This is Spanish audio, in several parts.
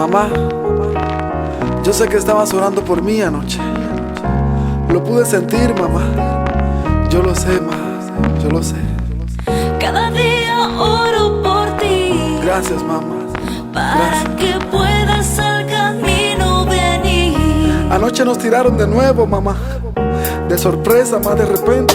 Mamá, yo sé que estabas orando por mí anoche. Lo pude sentir, mamá. Yo lo sé, yo lo sé. Cada día oro por ti. Gracias, mamá. Para que puedas al camino venir. Anoche nos tiraron de nuevo, mamá. De sorpresa, más de repente.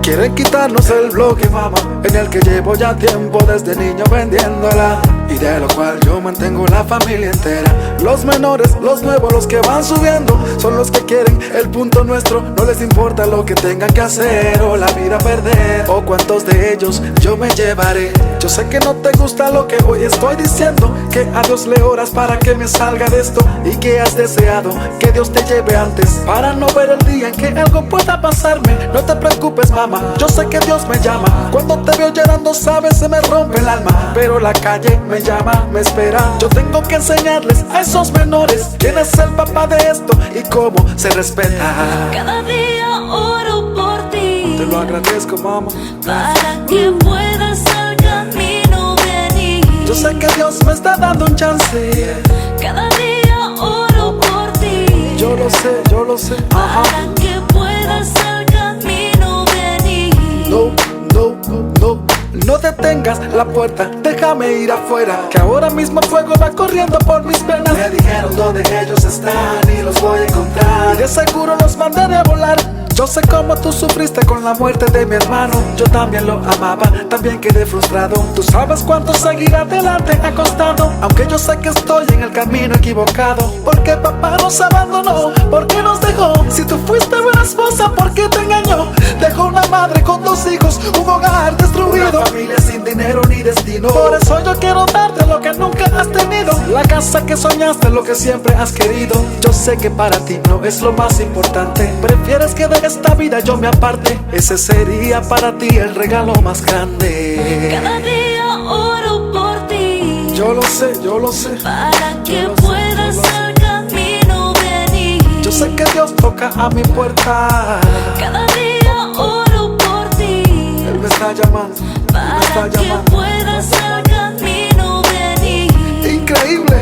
Quieren quitarnos el bloque, mamá, en el que llevo ya tiempo desde niño vendiéndola, y de lo cual yo mantengo la familia entera. Los menores, los nuevos, los que van subiendo, son los que quieren el punto nuestro. No les importa lo que tengan que hacer o la vida perder, o cuántos de ellos yo me llevaré. Yo sé que no te gusta lo que hoy estoy diciendo, que a Dios le oras para que me salga de esto, y que has deseado que Dios te lleve antes, para no ver el día en que algo pueda pasarme. No te preocupes, mamá, yo sé que Dios me llama. Cuando te veo llorando, sabes, se me rompe el alma, pero la calle me llama, me espera. Yo tengo que enseñarles a esos menores quién es el papá de esto y cómo se respeta. Cada día oro por ti. Te lo agradezco, mamá. Para que puedas al camino venir. Yo sé que Dios me está dando un chance. Cada día oro por ti. Yo lo sé, yo lo sé. Para que puedas al camino venir. No, no, no, no detengas la puerta, déjame ir afuera, que ahora mismo fuego va corriendo por mis venas. Me dijeron dónde ellos están y los voy a encontrar, y de seguro los mandaré a volar. Yo sé cómo tú sufriste con la muerte de mi hermano. Yo también lo amaba, también quedé frustrado. Tú sabes cuánto seguir adelante ha costado, aunque yo sé que estoy en el camino equivocado. Porque papá nos abandonó, ¿por qué nos dejó? Si tú fuiste buena esposa, ¿por qué te engañó? Dejó una madre con 2 hijos, un hogar destruido, una familia sin dinero ni destino. Por eso yo quiero darte lo que nunca has tenido, la casa que soñaste, lo que siempre has querido. Yo sé que para ti no es lo más importante, prefieres que de esta vida yo me aparte. Ese sería para ti el regalo más grande. Cada día oro por ti. Yo lo sé, yo lo sé. Para que puedas al camino venir. Yo sé que Dios toca a mi puerta. Cada día oro por ti. Él me está llamando, para que puedas al camino venir. Increíble,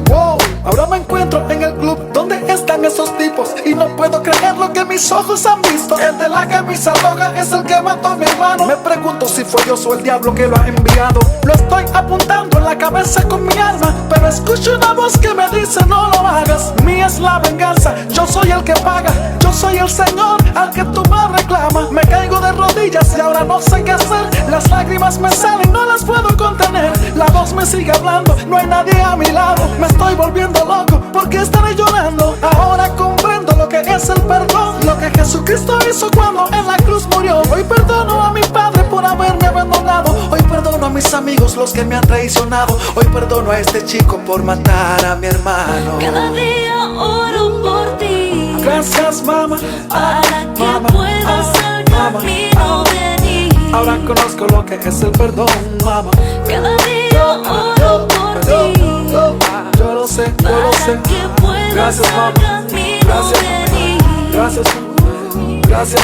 wow. Ahora me encuentro en el club donde están esos tipos, y no puedo creer lo que mis ojos han visto. El de la camisa roja es el que mató a mi hermano. Me pregunto si fue Dios o el diablo que lo ha enviado. Lo estoy apuntando en la cabeza con mi alma, pero escucho una voz que me dice no lo hagas. Mía es la venganza, yo soy el que paga. Yo soy el Señor al que tú me reclamas. Me caigo de rodillas y ahora no sé qué hacer. Las lágrimas me salen, no las puedo contener. La voz me sigue hablando, no hay nadie a mi lado. Me estoy volviendo loco, ¿por qué estaré llorando? Ahora comprendo lo que es el perdón, lo que Jesucristo hizo cuando en la cruz murió. Hoy perdono a mi padre por haberme abandonado. Hoy perdono a mis amigos, los que me han traicionado. Hoy perdono a este chico por matar a mi hermano. Cada día oro por ti. Gracias, mamá. Para que puedas al camino venir. Ahora conozco lo que es el perdón, mamá. Cada día oro por ti. Yo lo sé, yo lo sé. Para que puedas Gracias, al mamá. camino Gracias, venir. gracias, gracias.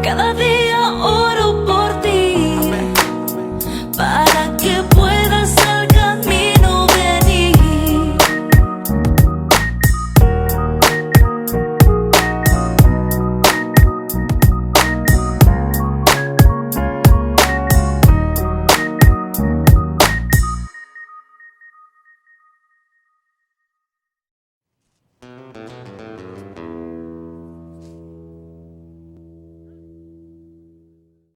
Cada día